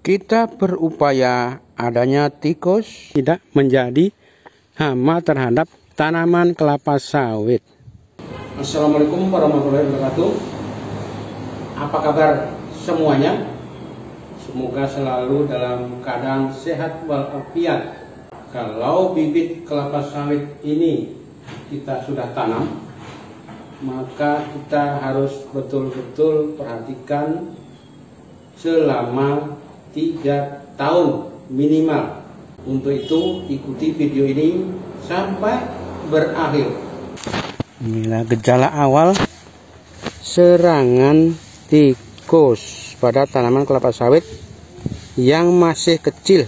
Kita berupaya adanya tikus tidak menjadi hama terhadap tanaman kelapa sawit. Assalamualaikum warahmatullahi wabarakatuh. Apa kabar semuanya? Semoga selalu dalam keadaan sehat walafiat. Kalau bibit kelapa sawit ini kita sudah tanam, maka kita harus betul-betul perhatikan selama 3 tahun minimal. Untuk itu ikuti video ini sampai berakhir. Inilah gejala awal serangan tikus pada tanaman kelapa sawit yang masih kecil.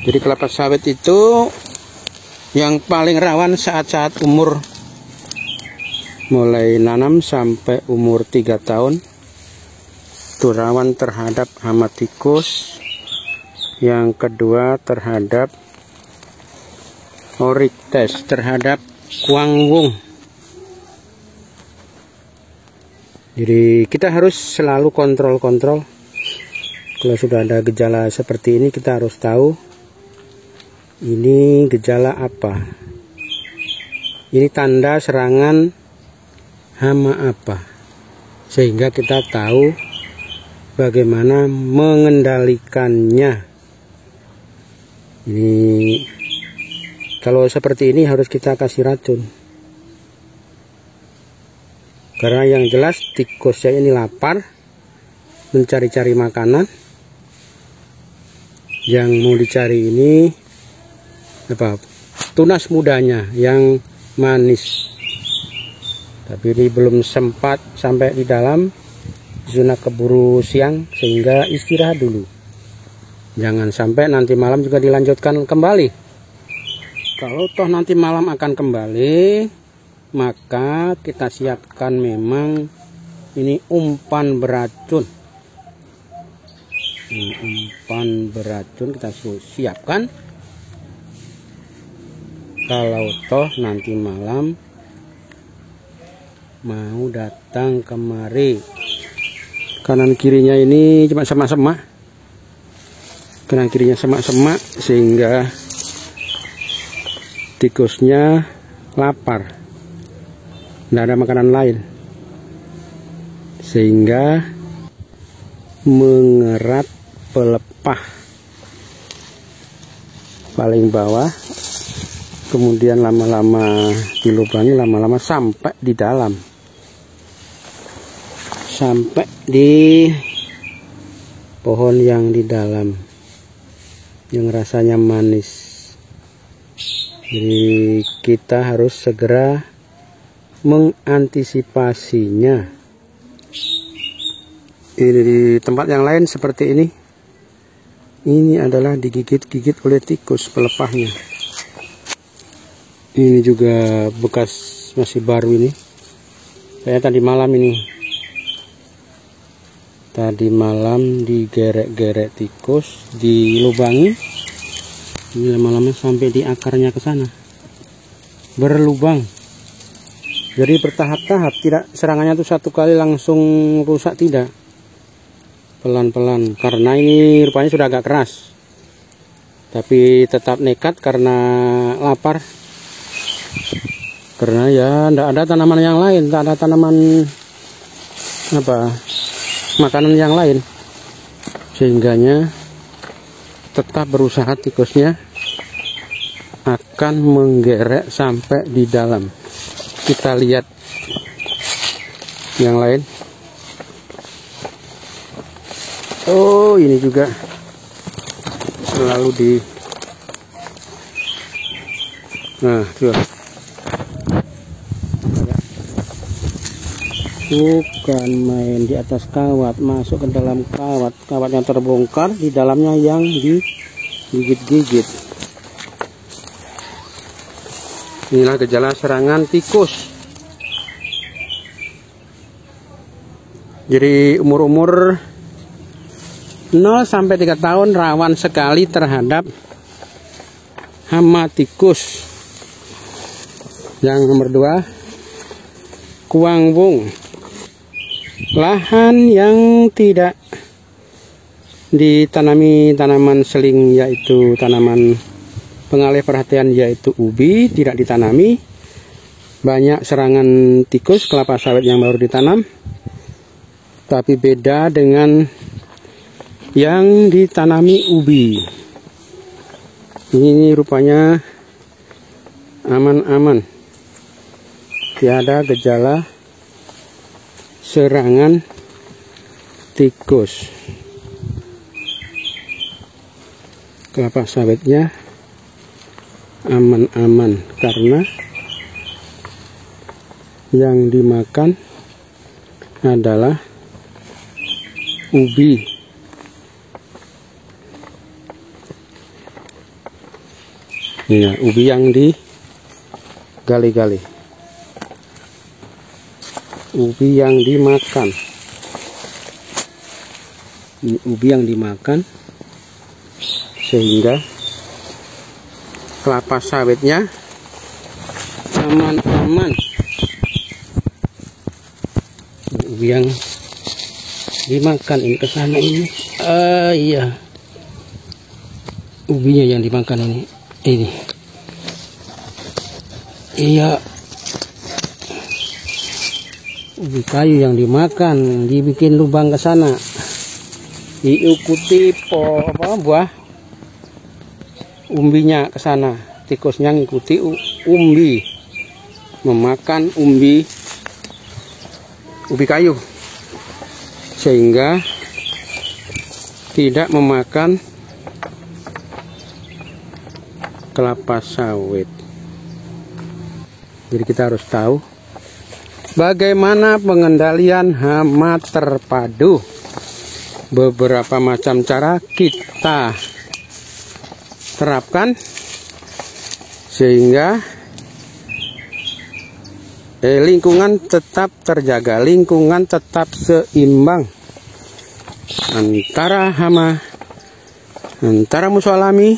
Jadi kelapa sawit itu yang paling rawan saat-saat umur mulai nanam sampai umur 3 tahun. Itu rawan terhadap hama tikus. Yang kedua terhadap Oryctes, terhadap kuangwung. Jadi kita harus selalu kontrol. Kalau sudah ada gejala seperti ini, kita harus tahu ini gejala apa. Ini tanda serangan hama apa, sehingga kita tahu bagaimana mengendalikannya. Ini kalau seperti ini harus kita kasih racun, karena yang jelas tikusnya ini lapar, mencari-cari makanan. Yang mau dicari ini apa? Tunas mudanya yang manis. Tapi ini belum sempat sampai di dalam, zona keburu siang, sehingga istirahat dulu. Jangan sampai nanti malam juga dilanjutkan kembali. Kalau toh nanti malam akan kembali, maka kita siapkan memang ini umpan beracun. Umpan beracun kita siapkan. Kalau toh nanti malam mau datang kemari. Kanan kirinya ini cuma semak-semak. Kanan kirinya semak-semak, sehingga tikusnya lapar. Tidak ada makanan lain, sehingga mengerat pelepah paling bawah. Kemudian lama-lama dilubangi, lama-lama sampai di dalam, sampai di pohon yang di dalam, yang rasanya manis. Jadi kita harus segera mengantisipasinya. Ini di tempat yang lain seperti ini. Ini adalah digigit-gigit oleh tikus pelepahnya. Ini juga bekas masih baru ini. Kayak tadi malam ini. Tadi malam digerek-gerek tikus, dilubangi. Ini lama-lama sampai di akarnya ke sana. Berlubang. Jadi bertahap-tahap, tidak serangannya itu satu kali langsung rusak, tidak. Pelan-pelan, karena ini rupanya sudah agak keras. Tapi tetap nekat karena lapar. Karena ya tidak ada tanaman yang lain, tak ada tanaman apa, makanan yang lain, sehingganya tetap berusaha tikusnya akan menggerek sampai di dalam. Kita lihat yang lain. Oh, ini juga selalu di, nah tuh, bukan main, di atas kawat, masuk ke dalam kawat, kawatnya terbongkar, di dalamnya yang digigit-gigit. Inilah gejala serangan tikus. Jadi umur-umur 0 sampai 3 tahun rawan sekali terhadap hama tikus. Yang nomor 2, kuangwung. Lahan yang tidak ditanami tanaman seling, yaitu tanaman pengalih perhatian, yaitu ubi, tidak ditanami. Banyak serangan tikus kelapa sawit yang baru ditanam, tapi beda dengan yang ditanami ubi. Ini rupanya aman-aman, tiada gejala serangan tikus. Kelapa sawitnya aman-aman karena yang dimakan adalah ubi. Ini ubi yang digali-gali, ubi yang dimakan. Ini ubi yang dimakan, sehingga kelapa sawitnya aman-aman. Ubi yang dimakan ini kesana ini. Iya, ubinya yang dimakan ini. Iya, ubi kayu yang dimakan, dibikin lubang ke sana, diikuti buah umbinya ke sana. Tikusnya ngikuti umbi, memakan ubi kayu, sehingga tidak memakan kelapa sawit. Jadi kita harus tahu bagaimana pengendalian hama terpadu. Beberapa macam cara kita terapkan sehingga lingkungan tetap terjaga, lingkungan tetap seimbang antara hama, antara musuh alami,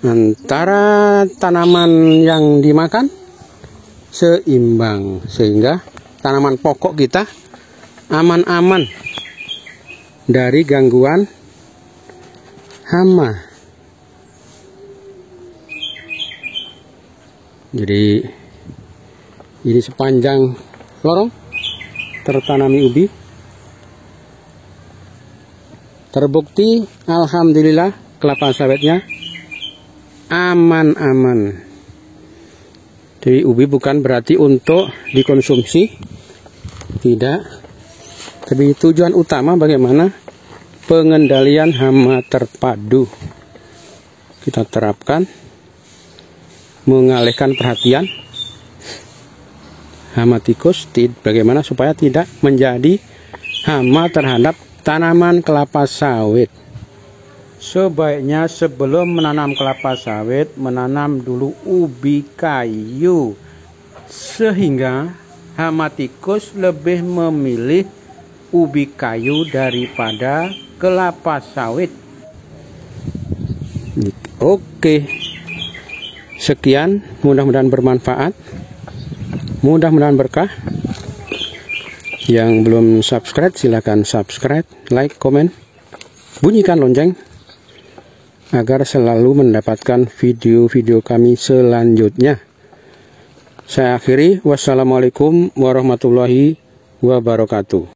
antara tanaman yang dimakan, seimbang, sehingga tanaman pokok kita aman-aman dari gangguan hama. Jadi ini sepanjang lorong tertanami ubi. Terbukti alhamdulillah kelapa sawitnya aman-aman. Jadi ubi bukan berarti untuk dikonsumsi, tidak. Tapi tujuan utama bagaimana pengendalian hama terpadu kita terapkan, mengalihkan perhatian hama tikus, bagaimana supaya tidak menjadi hama terhadap tanaman kelapa sawit. Sebaiknya sebelum menanam kelapa sawit, menanam dulu ubi kayu, sehingga hama tikus lebih memilih ubi kayu daripada kelapa sawit. Oke, sekian, mudah-mudahan bermanfaat, mudah-mudahan berkah. Yang belum subscribe silahkan subscribe, like, komen, bunyikan lonceng agar selalu mendapatkan video-video kami selanjutnya. Saya akhiri, wassalamualaikum warahmatullahi wabarakatuh.